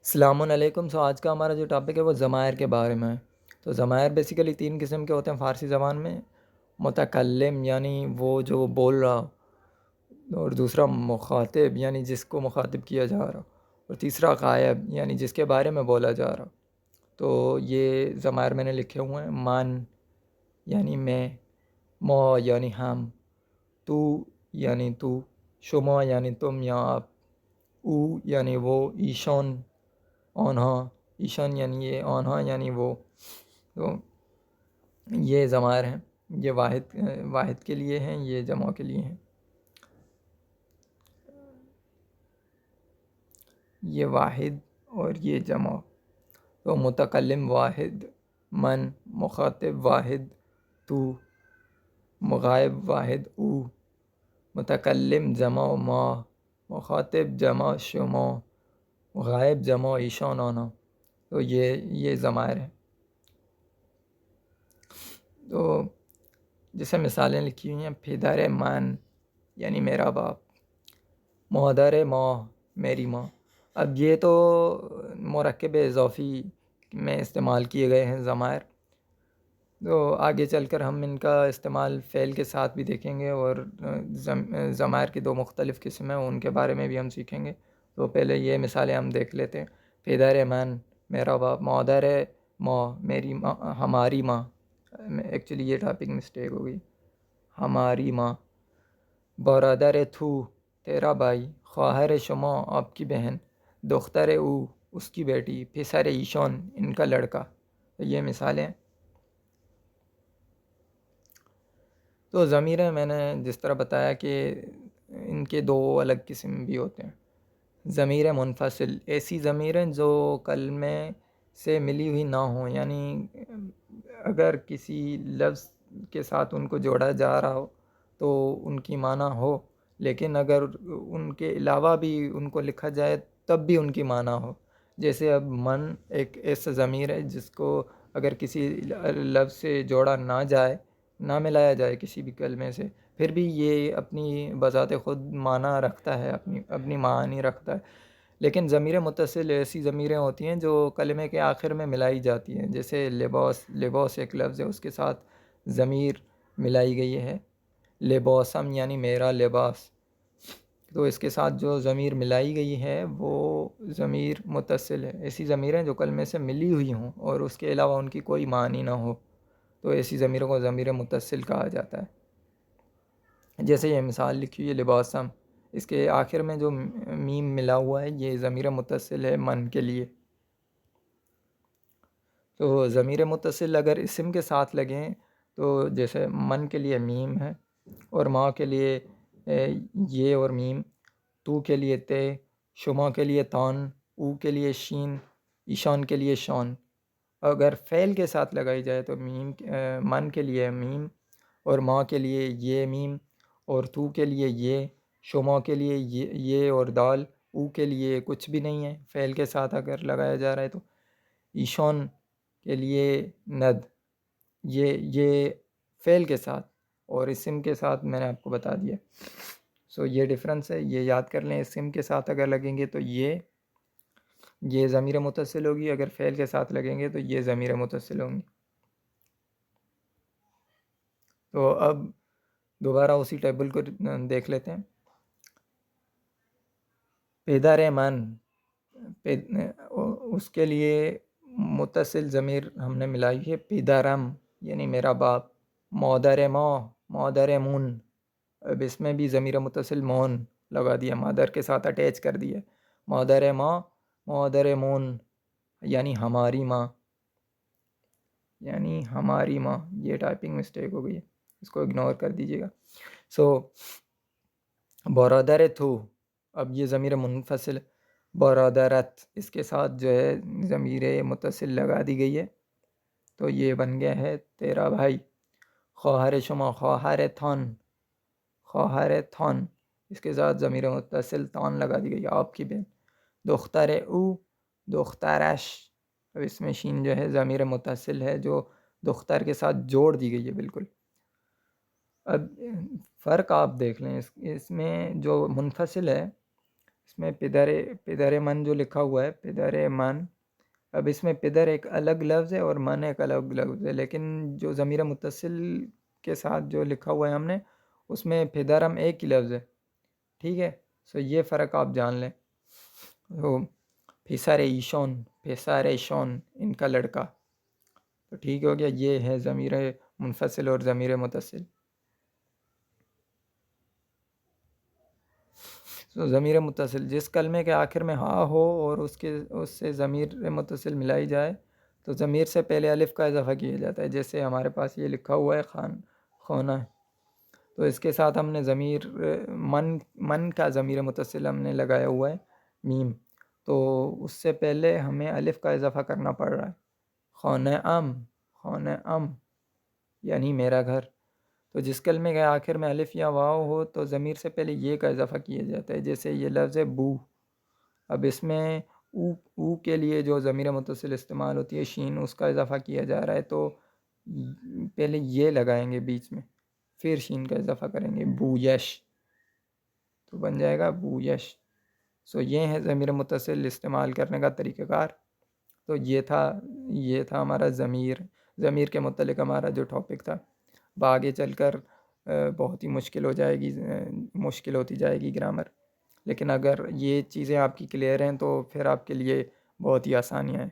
السلام علیکم. آج کا ہمارا جو ٹاپک ہے وہ ضمائر کے بارے میں ہے. تو ضمائر بیسیکلی تین قسم کے ہوتے ہیں فارسی زبان میں. متکلم یعنی وہ جو بول رہا، اور دوسرا مخاطب یعنی جس کو مخاطب کیا جا رہا، اور تیسرا غائب یعنی جس کے بارے میں بولا جا رہا. تو یہ ضمائر میں نے لکھے ہوئے ہیں. من یعنی میں، مو یعنی ہم، تو یعنی تو، شما یعنی تم یا آپ، او یعنی وہ، ایشان آنہا، ایشان یعنی یہ، آنہا یعنی وہ. تو یہ ضمائر ہیں. یہ واحد کے لیے ہیں، یہ جمع کے لیے ہیں. یہ واحد اور یہ جمع. تو متکلم واحد، من مخاطب واحد، تو غائب واحد، او متکلم جمع ما، مخاطب جمع شما، غائب جمع ایشان آنا. تو یہ ضمائر ہیں. تو جیسے مثالیں لکھی ہوئی ہیں: پدر من یعنی میرا باپ، مادر ماں میری ماں. اب یہ تو مرکب اضافی میں استعمال کیے گئے ہیں ضمائر. تو آگے چل کر ہم ان کا استعمال فعل کے ساتھ بھی دیکھیں گے، اور ضمائر کی دو مختلف قسم ہیں ان کے بارے میں بھی ہم سیکھیں گے. تو پہلے یہ مثالیں ہم دیکھ لیتے ہیں. پدر من میرا باپ، مادر ماں میری ماں، ہماری ماں. ایکچولی یہ ٹاپک مسٹیک ہو گئی، ہماری ماں. برادر تو تیرا بھائی، خواہر شما آپ کی بہن، دختر او اس کی بیٹی، پسر ایشان ان کا لڑکا. تو یہ مثالیں. تو ضمیریں میں نے جس طرح بتایا کہ ان کے دو الگ قسم بھی ہوتے ہیں. ضمیر منفصل، ایسی ضمیریں جو کلمے سے ملی ہوئی نہ ہوں، یعنی اگر کسی لفظ کے ساتھ ان کو جوڑا جا رہا ہو تو ان کی معنی ہو، لیکن اگر ان کے علاوہ بھی ان کو لکھا جائے تب بھی ان کی معنی ہو. جیسے اب من ایک ایسا ضمیر ہے جس کو اگر کسی لفظ سے جوڑا نہ جائے، نہ ملایا جائے کسی بھی کلمے سے، پھر بھی یہ اپنی بذات خود معنی رکھتا ہے، اپنی معانی رکھتا ہے. لیکن ضمیر متصل ایسی ضمیریں ہوتی ہیں جو کلمے کے آخر میں ملائی جاتی ہیں. جیسے لباس، لباس ایک لفظ ہے، اس کے ساتھ ضمیر ملائی گئی ہے، لباسم یعنی میرا لباس. تو اس کے ساتھ جو ضمیر ملائی گئی ہے وہ ضمیر متصل ہے. ایسی ضمیریں جو کلمے سے ملی ہوئی ہوں اور اس کے علاوہ ان کی کوئی معنی نہ ہو، تو ایسی ضمیروں کو ضمیر متصل کہا جاتا ہے. جیسے یہ مثال لکھی ہوئی ہے لباسم، اس کے آخر میں جو میم ملا ہوا ہے یہ ضمیر متصل ہے من کے لیے. تو ضمیر متصل اگر اسم کے ساتھ لگیں تو جیسے من کے لیے میم ہے، اور ماں کے لیے یہ اور میم، تو کے لیے تے، شما کے لیے تان، او کے لیے شین، ایشان کے لیے شان. اگر فعل کے ساتھ لگائی جائے تو من کے لیے میم، اور ماں کے لیے یہ میم، اور تو کے لیے یہ، شما کے لیے یہ اور دال، او کے لیے کچھ بھی نہیں ہے فعل کے ساتھ اگر لگایا جا رہا ہے تو. ایشان کے لیے ند، یہ فعل کے ساتھ، اور اسم کے ساتھ میں نے آپ کو بتا دیا. یہ ڈفرنس ہے، یہ یاد کر لیں. اسم کے ساتھ اگر لگیں گے تو یہ ضمیر متصل ہوگی، اگر فعل کے ساتھ لگیں گے تو یہ ضمیر متصل ہوں گی. تو اب دوبارہ اسی ٹیبل کو دیکھ لیتے ہیں. پدر من، اس کے لیے متصل ضمیر ہم نے ملائی ہے پدرم یعنی میرا باپ. مادر ماں، مادر مون. اب اس میں بھی ضمیر متصل مون لگا دیا، مادر کے ساتھ اٹیچ کر دیا. مادر ماں، مادر مون یعنی ہماری ماں، یعنی ہماری ماں. یہ ٹائپنگ مسٹیک ہو گئی ہے، اس کو اگنور کر دیجیے گا. برادر تو، اب یہ ضمیر منفصل. برادرت، اس کے ساتھ جو ہے ضمیر متصل لگا دی گئی ہے، تو یہ بن گیا ہے تیرا بھائی. خواہر شما، خواہر تھان، خواہر تھان، اس کے ساتھ ضمیر متصل تان لگا دی گئی، آپ کی بہن. دختر او، دخترش. اب اس میں شین جو ہے ضمیر متصل ہے جو دختر کے ساتھ جوڑ دی گئی ہے بالکل. اب فرق آپ دیکھ لیں، اس میں جو منفصل ہے اس میں پدر من جو لکھا ہوا ہے، پدر من، اب اس میں پدر ایک الگ لفظ ہے اور من ایک الگ لفظ ہے، لیکن جو ضمیر متصل کے ساتھ جو لکھا ہوا ہے ہم نے، اس میں پدرم ایک ہی لفظ ہے، ٹھیک ہے؟ سو یہ فرق آپ جان لیں۔ تو پھسر ایشون، پھسر ایشون ان کا لڑکا، تو ٹھیک ہو گیا، یہ ہے ضمیر منفصل اور ضمیر متصل۔ تو ضمیر متصل جس کلمے کے آخر میں ہا ہو اور اس سے ضمیر متصل ملائی جائے تو ضمیر سے پہلے الف کا اضافہ کیا جاتا ہے، جیسے ہمارے پاس یہ لکھا ہوا ہے خانہ ہے، تو اس کے ساتھ ہم نے ضمیر من کا ضمیر متصل ہم نے لگایا ہوا ہے میم، تو اس سے پہلے ہمیں الف کا اضافہ کرنا پڑ رہا ہے، خانہ ام یعنی میرا گھر۔ تو جس کلمے کے آخر میں الف یا واو ہو تو ضمیر سے پہلے یہ کا اضافہ کیا جاتا ہے، جیسے یہ لفظ ہے بو، اب اس میں او کے لیے جو ضمیر متصل استعمال ہوتی ہے شین، اس کا اضافہ کیا جا رہا ہے، تو پہلے یہ لگائیں گے بیچ میں، پھر شین کا اضافہ کریں گے، بو یش، تو بن جائے گا بو یش۔ سو یہ ہے ضمیر متصل استعمال کرنے کا طریقہ کار۔ تو یہ تھا ہمارا ضمیر کے متعلق ہمارا جو ٹاپک تھا۔ اب آگے چل کر بہت ہی مشکل ہو جائے گی، مشکل ہوتی جائے گی گرامر، لیکن اگر یہ چیزیں آپ کی کلیئر ہیں تو پھر آپ کے لیے بہت ہی آسانیاں ہیں۔